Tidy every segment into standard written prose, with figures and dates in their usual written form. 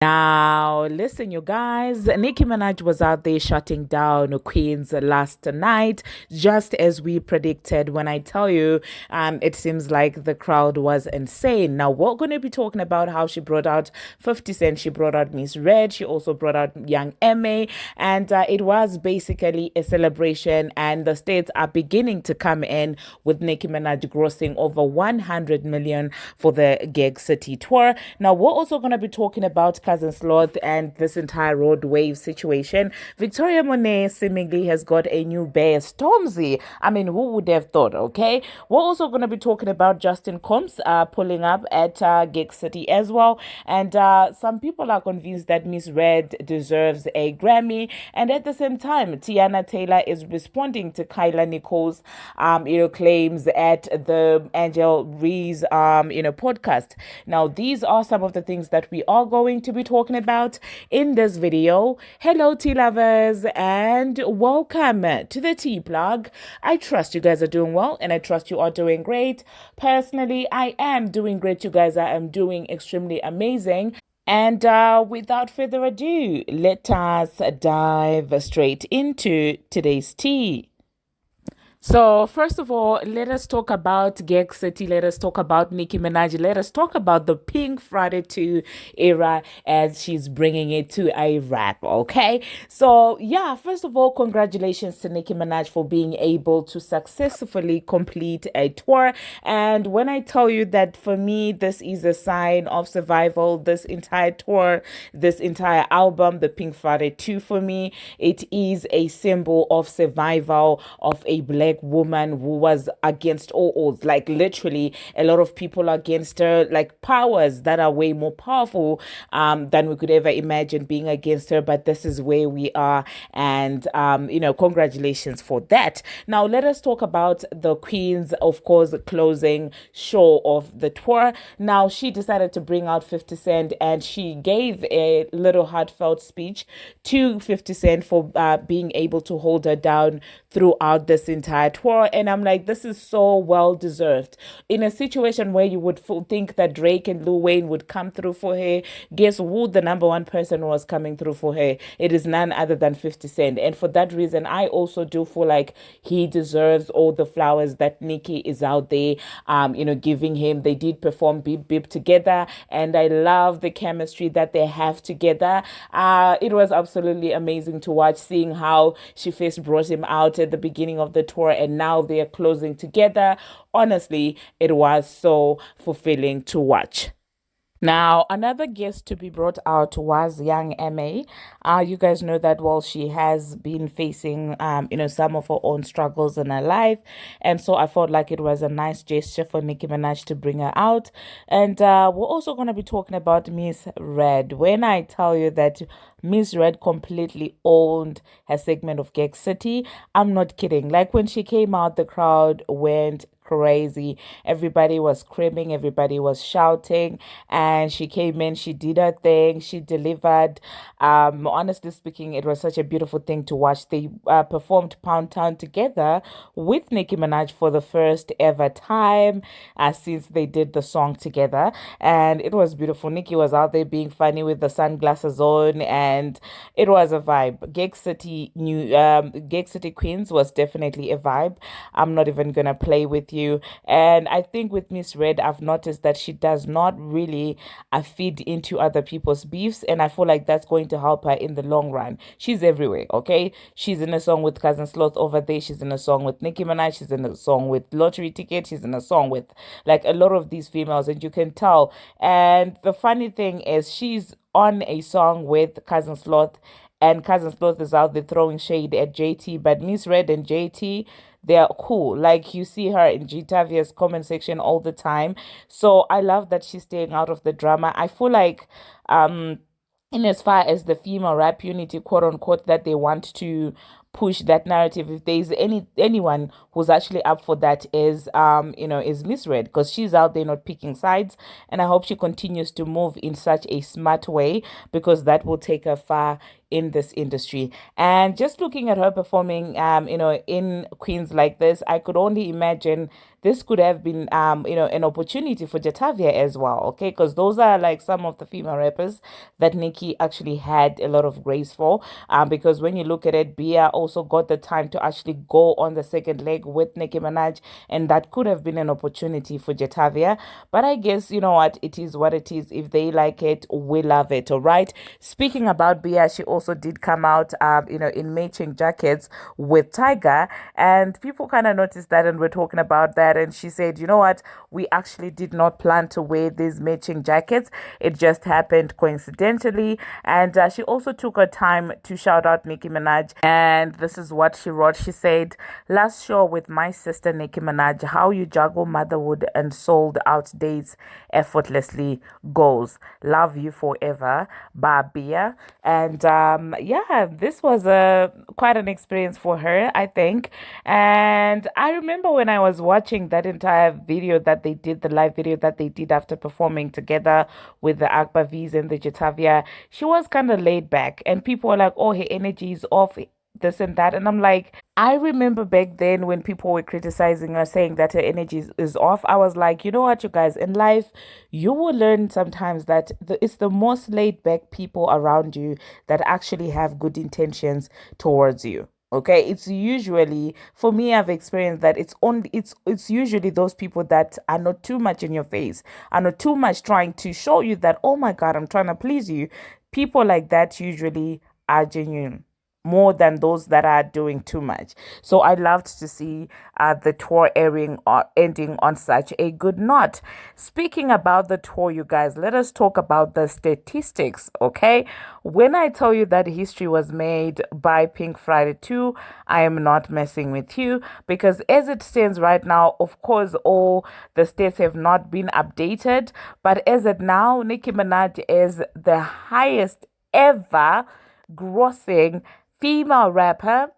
Now, listen, you guys. Nicki Minaj was out there shutting down Queens last night, just as we predicted. When I tell you, it seems like the crowd was insane. Now, we're going to be talking about how she brought out 50 Cent, she brought out Miss Red, she also brought out Young Ma, and it was basically a celebration. And the states are beginning to come in with Nicki Minaj grossing over 100 million for the Gig City tour. Now, we're also going to be talking about Cousin Sloth and this entire Rode Wave situation. Victoria Monet seemingly has got a new bear, Stormzy. I mean, who would have thought, okay? We're also going to be talking about Justin Combs pulling up at Gig City as well. And some people are convinced that Miss Red deserves a Grammy. And at the same time, Teyana Taylor is responding to Kayla Nicole's, claims at the Angel Ree's, podcast. Now, these are some of the things that we are going to be talking about in this video. Hello, tea lovers, and welcome to the tea plug. I trust you guys are doing well, and I trust you are doing great. Personally, I am doing great. You guys are doing extremely amazing. And without further ado, let us dive straight into today's tea. So, first of all, let us talk about Gig City. Let us talk about Nicki Minaj. Let us talk about the Pink Friday 2 era as she's bringing it to a wrap, okay? So, yeah, first of all, congratulations to Nicki Minaj for being able to successfully complete a tour. And when I tell you that for me, this is a sign of survival, this entire tour, this entire album, the Pink Friday 2 for me, it is a symbol of survival of a black woman who was against all odds. Like literally, a lot of people against her, like powers that are way more powerful than we could ever imagine being against her. But this is where we are, and congratulations for that. Now let us talk about the Queen's, of course, closing show of the tour. Now she decided to bring out 50 Cent, and she gave a little heartfelt speech to 50 Cent for being able to hold her down throughout this entire tour. And I'm like, this is so well deserved. In a situation where you would think that Drake and Lil Wayne would come through for her, guess who the number one person was coming through for her? It is none other than 50 Cent. And for that reason, I also do feel like he deserves all the flowers that Nicki is out there, giving him. They did perform Beep Beep together, and I love the chemistry that they have together. It was absolutely amazing to watch, seeing how she first brought him out at the beginning of the tour, and now they are closing together. Honestly, it was so fulfilling to watch. Now, another guest to be brought out was Young Ma. You guys know that, well, she has been facing, some of her own struggles in her life. And so I felt like it was a nice gesture for Nicki Minaj to bring her out. And we're also going to be talking about Miss Red. When I tell you that Miss Red completely owned her segment of Gig City, I'm not kidding. Like when she came out, the crowd went crazy. Everybody was screaming, everybody was shouting, and she came in, she did her thing, she delivered. Honestly speaking, it was such a beautiful thing to watch. They performed Pound Town together with Nicki Minaj for the first ever time since they did the song together, and it was beautiful. Nicki was out there being funny with the sunglasses on, and it was a vibe. Gig City Queens was definitely a vibe. I'm not even gonna play with you. And I think with Miss Red, I've noticed that she does not really feed into other people's beefs, and I feel like that's going to help her in the long run. She's everywhere, okay? She's in a song with Cousin Sloth over there. She's in a song with Nicki Minaj. She's in a song with Lottery Ticket. She's in a song with like a lot of these females, and you can tell. And the funny thing is, she's on a song with Cousin Sloth, and Cousin Sloth is out there throwing shade at JT, but Miss Red and JT, they're cool. Like you see her in Gitavia's comment section all the time. So I love that she's staying out of the drama. I feel like in as far as the female rap unity, quote unquote, that they want to push that narrative, if there's anyone who's actually up for that, is Miss Red, because she's out there not picking sides, and I hope she continues to move in such a smart way, because that will take her far in this industry. And just looking at her performing, in Queens like this, I could only imagine this could have been, an opportunity for Jatavia as well, okay? Because those are like some of the female rappers that Nicki actually had a lot of grace for. Because when you look at it, Bia also got the time to actually go on the second leg with Nicki Minaj, and that could have been an opportunity for Jatavia. But I guess, you know what, it is what it is. If they like it, we love it, all right? Speaking about Bia, she also did come out, in matching jackets with Tiger, and people kind of noticed that and we're talking about that. And she said, you know what, we actually did not plan to wear these matching jackets. It just happened coincidentally. And she also took her time to shout out Nicki Minaj. And this is what she wrote. She said, last show with my sister Nicki Minaj, how you juggle motherhood and sold out dates effortlessly goes. Love you forever, Barbia. And yeah, this was a quite an experience for her, I think. And I remember when I was watching that entire video that they did, the live video that they did after performing together with the Akbar V's and the Jatavia, she was kind of laid back, and people were like, oh, her energy is off, this and that. And I'm like, I remember back then when people were criticizing her, saying that her energy is off. I was like, you know what, you guys, in life, you will learn sometimes that it's the most laid back people around you that actually have good intentions towards you. Okay, it's usually, for me, I've experienced that it's usually those people that are not too much in your face, are not too much trying to show you that, oh my God, I'm trying to please you. People like that usually are genuine more than those that are doing too much. So I loved to see the tour ending on such a good note. Speaking about the tour, you guys, let us talk about the statistics, okay? When I tell you that history was made by Pink Friday 2, I am not messing with you, because as it stands right now, of course, all the states have not been updated, but as it now, Nicki Minaj is the highest ever grossing female rapper.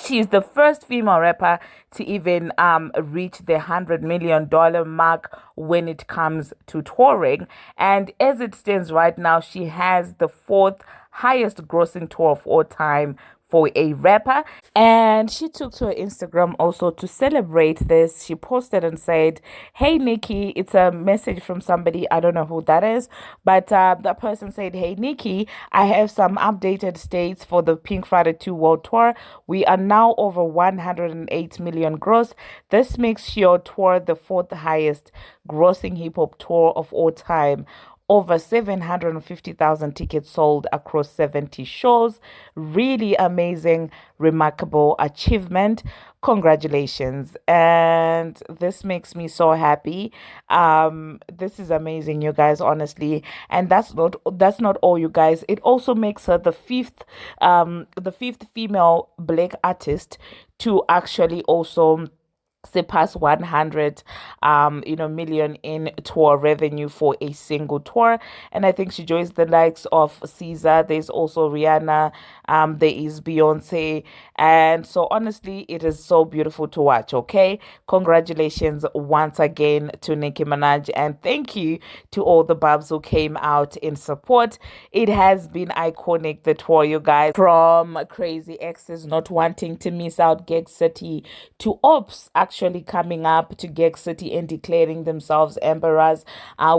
She's the first female rapper to even reach the $100 million mark when it comes to touring. And as it stands right now, she has the fourth highest grossing tour of all time for a rapper. And she took to her Instagram also to celebrate this. She posted and said, hey Nicki, it's a message from somebody, I don't know who that is, but that person said, hey Nicki, I have some updated states for the Pink Friday 2 World Tour. We are now over 108 million gross. This makes your tour the fourth highest grossing hip hop tour of all time. Over 750,000 tickets sold across 70 shows. Really amazing, remarkable achievement. Congratulations. And this makes me so happy. This is amazing, you guys, honestly. And that's not all, you guys. It also makes her the fifth female black artist to actually also surpass 100 million in tour revenue for a single tour. And I think she joins the likes of Caesar. There's also Rihanna, there is Beyonce, and so honestly, it is so beautiful to watch. Okay, congratulations once again to Nicki Minaj, and thank you to all the Barbz who came out in support. It has been iconic, the tour, you guys, from crazy exes not wanting to miss out Gig City to Ops actually coming up to Gig City and declaring themselves emperors.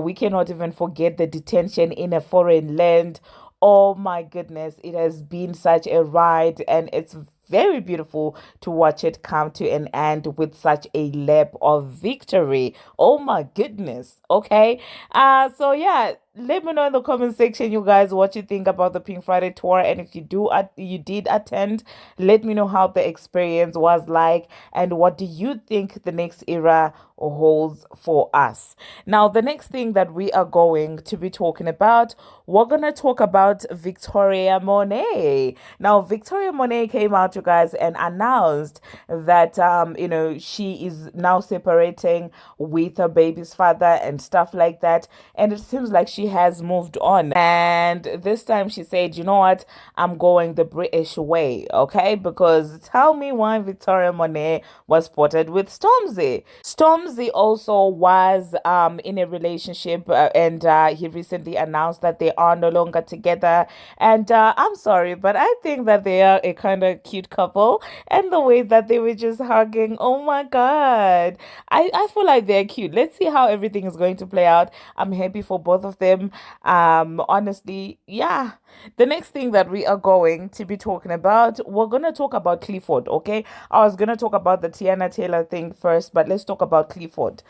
We cannot even forget the detention in a foreign land. Oh my goodness, it has been such a ride, and it's very beautiful to watch it come to an end with such a lap of victory. Oh my goodness. Okay. So yeah, let me know in the comment section, you guys, what you think about the Pink Friday tour, and if you did attend, let me know how the experience was like, and what do you think the next era holds for us. Now, the next thing that we are going to be talking about, we're gonna talk about Victoria Monet. Now, Victoria Monet came out, you guys, and announced that she is now separating with her baby's father and stuff like that, and it seems like she has moved on. And this time she said, you know what, I'm going the British way, okay? Because tell me why Victoria Monet was spotted with Stormzy. Stormzy also was in a relationship, and he recently announced that they are no longer together. And I'm sorry, but I think that they are a kind of cute couple. And the way that they were just hugging, oh my God. I feel like they're cute. Let's see how everything is going to play out. I'm happy for both of them. Honestly, yeah. The next thing that we are going to be talking about, we're going to talk about Clifford, okay? I was going to talk about the Teyana Taylor thing first, but let's talk about Clifford.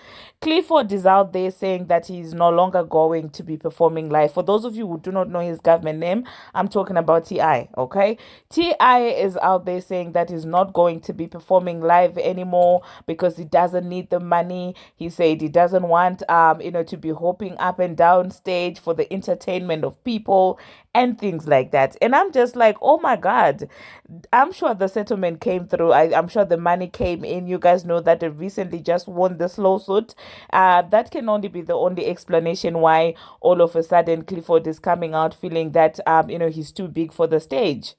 Clifford is out there saying that he's no longer going to be performing live. For those of you who do not know his government name, I'm talking about T.I., okay? T.I. is out there saying that he's not going to be performing live anymore because he doesn't need the money. He said he doesn't want, to be hopping up and down stage for the entertainment of people and things like that. And I'm just like, oh my God, I'm sure the settlement came through. I'm sure the money came in. You guys know that they recently just won this lawsuit. That can only be the only explanation why all of a sudden Clifford is coming out feeling that, he's too big for the stage.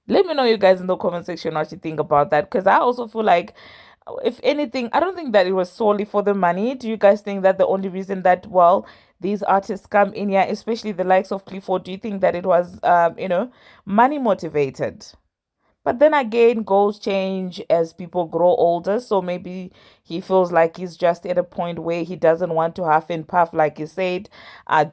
Let me know, you guys, in the comment section what you think about that, because I also feel like, if anything, I don't think that it was solely for the money. Do you guys think that the only reason that, well, these artists come in here, especially the likes of Clifford, do you think that it was, money motivated? But then again, goals change as people grow older. So maybe he feels like he's just at a point where he doesn't want to huff and puff, like you said,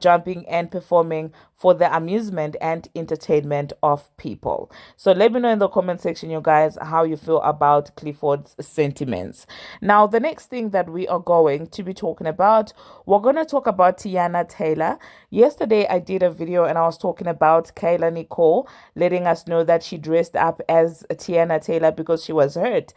jumping and performing for the amusement and entertainment of people. So let me know in the comment section, you guys, how you feel about Clifford's sentiments. Now, the next thing that we are going to be talking about, we're going to talk about Teyana Taylor. Yesterday, I did a video and I was talking about Kayla Nicole, letting us know that she dressed up as Teyana Taylor because she was hurt,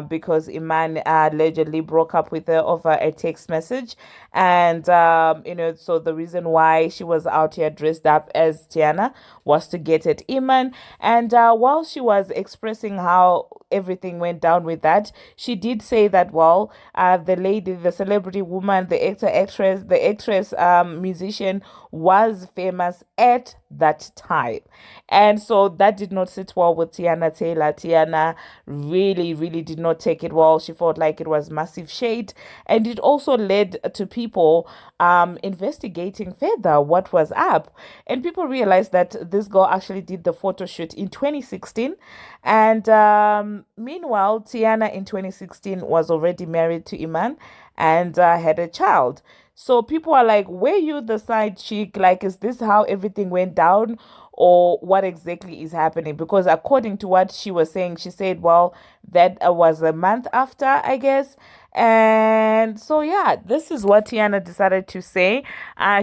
because Iman allegedly broke up with her over a text message. And, so the reason why she was out here dressed up as Teyana was to get at Iman. And while she was expressing how everything went down with that, she did say that, well, the lady, the celebrity woman, the actress, musician was famous at that time. And so that did not sit well with Teyana Taylor. Teyana really, really did not take it well. She felt like it was massive shade. And it also led to people investigating further what was up. And people realized that this girl actually did the photo shoot in 2016. And meanwhile, Teyana in 2016 was already married to Iman and had a child. So people are like, were you the side chick? Like, is this how everything went down? Or what exactly is happening? Because according to what she was saying, she said, well, that was a month after, I guess. And so, yeah, this is what Teyana decided to say.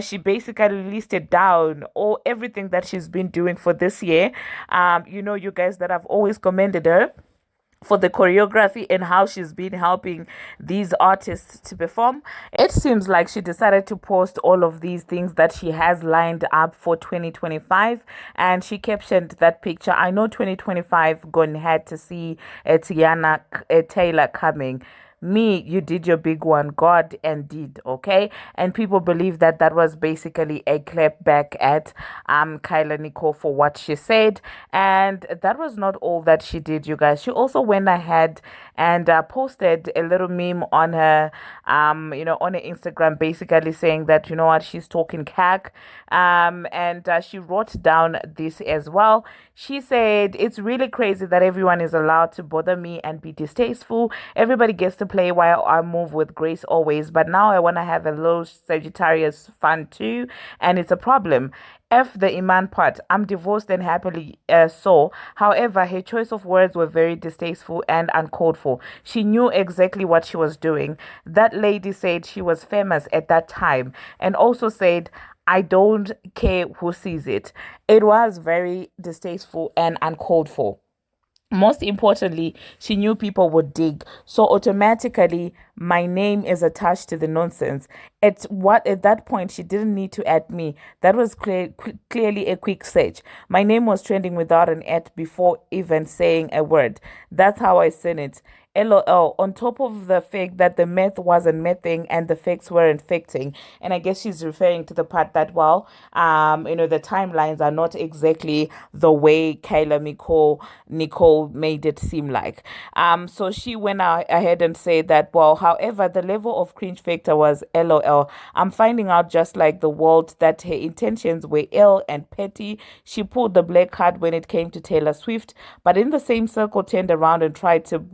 She basically listed down everything that she's been doing for this year. You guys that have always commended her for the choreography and how she's been helping these artists to perform. It seems like she decided to post all of these things that she has lined up for 2025, and she captioned that picture. I know 2025 gonna had to see Teyana Taylor coming. Me, you did your big one, God and did, okay? And people believe that that was basically a clap back at Kayla Nicole for what she said. And that was not all that she did, you guys. She also went ahead and posted a little meme on her on her Instagram, basically saying that, you know what, she's talking cack. And she wrote down this as well. She said, it's really crazy that everyone is allowed to bother me and be distasteful. Everybody gets to play while I move with grace always. But now I want to have a little Sagittarius fun too. And it's a problem. F the Iman part. I'm divorced and happily so. However, her choice of words were very distasteful and uncalled for. She knew exactly what she was doing. That lady said she was famous at that time and also said, I don't care who sees it. It was very distasteful and uncalled for. Most importantly, she knew people would dig. So automatically, my name is attached to the nonsense. At that point she didn't need to add me. That was clearly a quick search. My name was trending without an ad before even saying a word. That's how I seen it. LOL, on top of the fact that the myth wasn't mything and the facts weren't facting. And I guess she's referring to the part that, well, the timelines are not exactly the way Nicole made it seem like. So she went ahead and said that, well, however, the level of cringe factor was LOL. I'm finding out just like the world that her intentions were ill and petty. She pulled the black card when it came to Taylor Swift, but in the same circle turned around and tried to,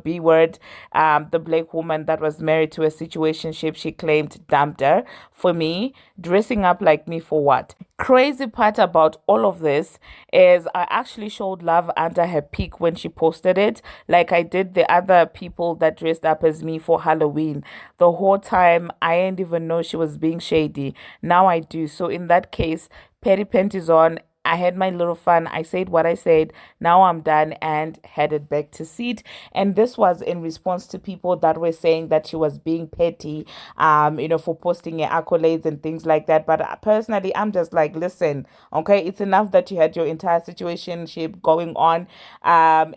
B word, the black woman that was married to a situationship she claimed dumped her. For me, dressing up like me for what? Crazy part about all of this is I actually showed love under her peak when she posted it, like I did the other people that dressed up as me for Halloween. The whole time I didn't even know she was being shady. Now I do. So in that case, petty panties on. I had my little fun. I said what I said. Now I'm done and headed back to seat. And this was in response to people that were saying that she was being petty, for posting her accolades and things like that. But personally, I'm just like, listen, okay, it's enough that you had your entire situationship going on.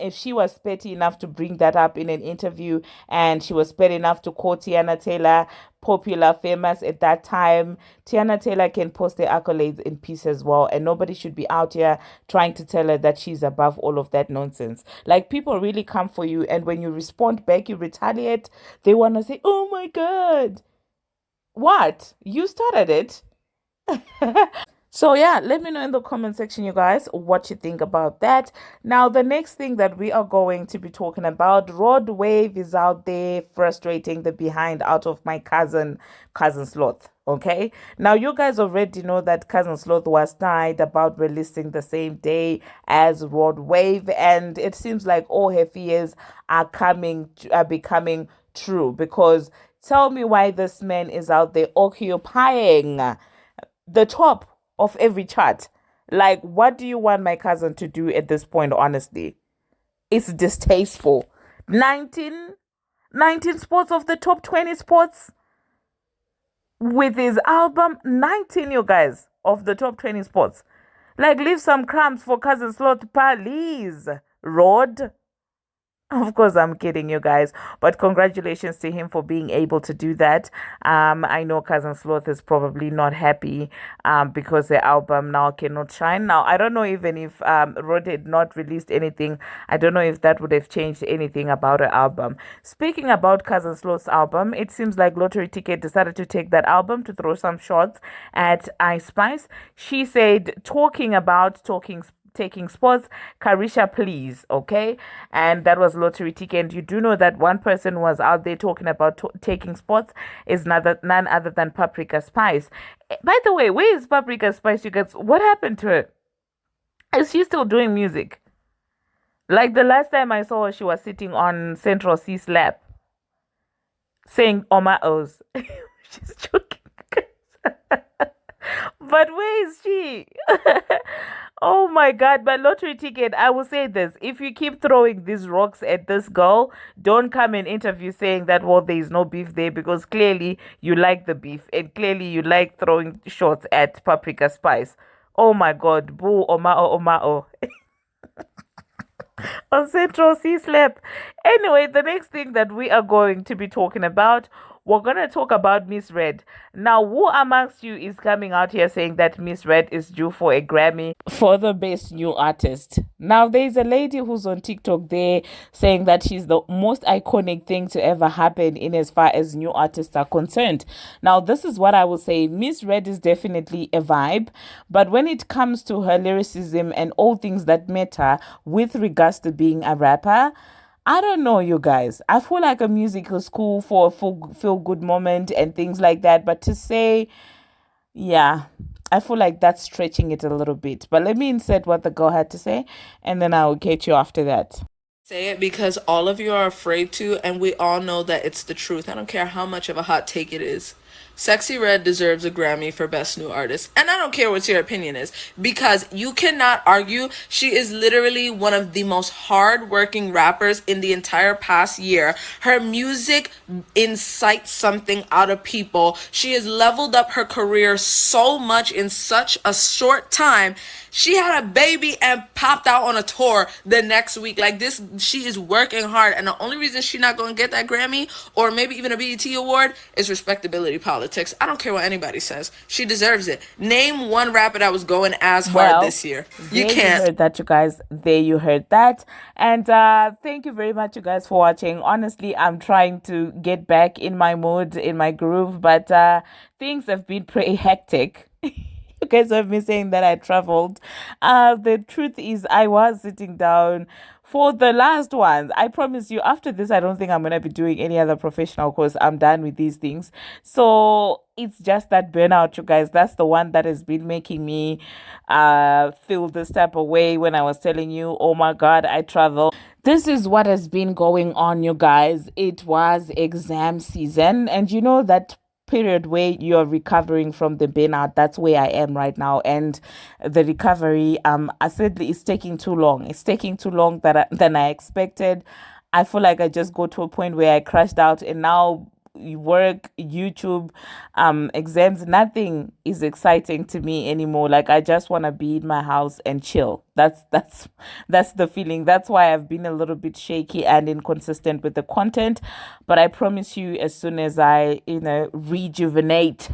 If she was petty enough to bring that up in an interview and she was petty enough to call Teyana Taylor popular, famous at that time, Teyana Taylor can post the accolades in peace as well. And nobody should be out here trying to tell her that she's above all of that nonsense. Like, people really come for you. And when you respond back, you retaliate, they want to say, oh my God, what? You started it. So yeah, let me know in the comment section, you guys, what you think about that. Now, the next thing that we are going to be talking about, Rode Wave is out there frustrating the behind out of my cousin Sloth. Okay. Now, you guys already know that cousin Sloth was tied about releasing the same day as Rode Wave, and it seems like all her fears are becoming true, because tell me why this man is out there occupying the top of every chart. Like, what do you want my cousin to do at this point, honestly? It's distasteful. 19 spots of the top 20 spots with his album. 19, you guys, of the top 20 spots. Like, leave some crumbs for cousin Sloth, please. Rod. Of course, I'm kidding, you guys, but congratulations to him for being able to do that. I know cousin Sloth is probably not happy because the album now cannot shine. Now, I don't know even if Rod had not released anything. I don't know if that would have changed anything about her album. Speaking about cousin Sloth's album, it seems like Lottery Ticket decided to take that album to throw some shots at Ice Spice. She said, talking taking spots, Carisha, please, okay? And that was Lottery Ticket. And you do know that one person was out there talking about taking spots is none other than Paprika Spice. By the way, where is Paprika Spice, you guys? What happened to her? Is she still doing music? Like, the last time I saw her, she was sitting on Central C's lap saying Oma O's. She's joking. But where is she? Oh my God, but Lottery Ticket, I will say this. If you keep throwing these rocks at this girl, don't come in interview saying that, well, there is no beef there, because clearly you like the beef and clearly you like throwing shots at Paprika Spice. Oh my God, boo, Omao. On Central C Slap. Anyway, the next thing that we are going to be talking about, we're going to talk about Miss Red. Now, who amongst you is coming out here saying that Miss Red is due for a Grammy for the best new artist? Now, there's a lady who's on TikTok there saying that she's the most iconic thing to ever happen in as far as new artists are concerned. Now, this is what I will say. Miss Red is definitely a vibe, but when it comes to her lyricism and all things that matter with regards to being a rapper, I don't know, you guys. I feel like a music is cool for a feel good moment and things like that. But to say, yeah, I feel like that's stretching it a little bit. But let me insert what the girl had to say, and then I'll get you after that. Say it because all of you are afraid to, and we all know that it's the truth. I don't care how much of a hot take it is. Sexy Red deserves a Grammy for Best New Artist. And I don't care what your opinion is, because you cannot argue. She is literally one of the most hard-working rappers in the entire past year. Her music incites something out of people. She has leveled up her career so much in such a short time. She had a baby and popped out on a tour the next week. Like this, she is working hard, and the only reason she's not going to get that Grammy or maybe even a BET award is respectability politics. I don't care what anybody says. She deserves it. Name one rapper that was going as hard Well, this year. You there you can't. heard that, you guys. There you heard that. And thank you very much, you guys, for watching. Honestly, I'm trying to get back in my mood, in my groove, but things have been pretty hectic. You guys have been saying that I traveled. The truth is, I was sitting down for the last ones. I promise you, after this, I don't think I'm gonna be doing any other professional course. I'm done with these things. So it's just that burnout, you guys. That's the one that has been making me feel this type of way when I was telling you, oh my God, I travel. This is what has been going on, you guys. It was exam season, and you know that period where you're recovering from the burnout. That's where I am right now, and the recovery, I said it's taking too long. It's taking too long than I expected. I feel like I just got to a point where I crashed out, and now work, YouTube, exams, nothing is exciting to me anymore. Like I just want to be in my house and chill. That's the feeling. That's why I've been a little bit shaky and inconsistent with the content. But I promise you, as soon as I, rejuvenate,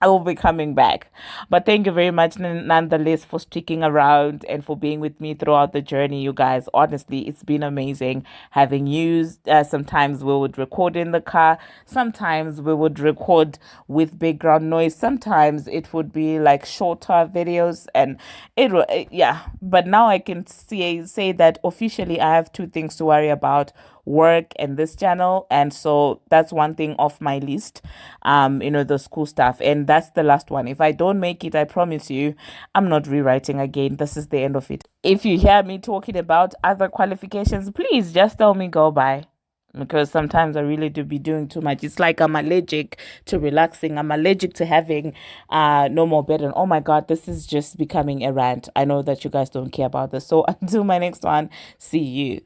I will be coming back. But thank you very much, nonetheless, for sticking around and for being with me throughout the journey, you guys. Honestly, it's been amazing having you. Sometimes we would record in the car, sometimes we would record with background noise, sometimes it would be like shorter videos, and yeah. But now I can say that officially I have two things to worry about: work and this channel. And so that's one thing off my list, the school stuff. And that's the last one. If I don't make it, I promise you, I'm not rewriting again. This is the end of it. If you hear me talking about other qualifications, please just tell me go by, because sometimes I really do be doing too much. It's like I'm allergic to relaxing. I'm allergic to having no more bed. And oh my God, this is just becoming a rant. I know that you guys don't care about this. So until my next one, see you.